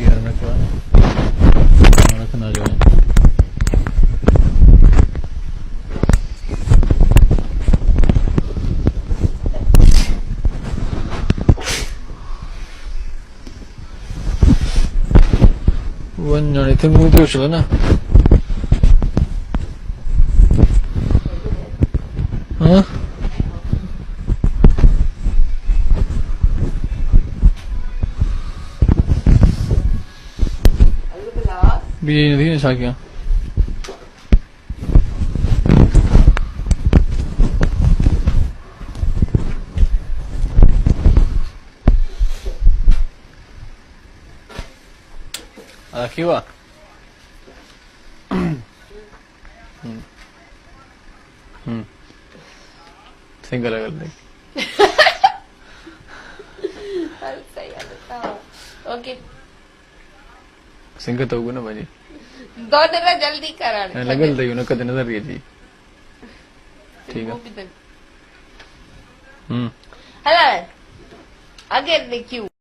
यार मैं क्या रखना जो है वन जाने थे मुझे तो चलो ना हाँ भी नहीं ऐसा क्या क्यों हुआ सिंगल कर दे सही है बताओ ओके सिंगल तो होगा ना भाजी दो दिन जल्दी करा लगल दई ना कद नजर रही जी ठीक है हेलो अगेन the queue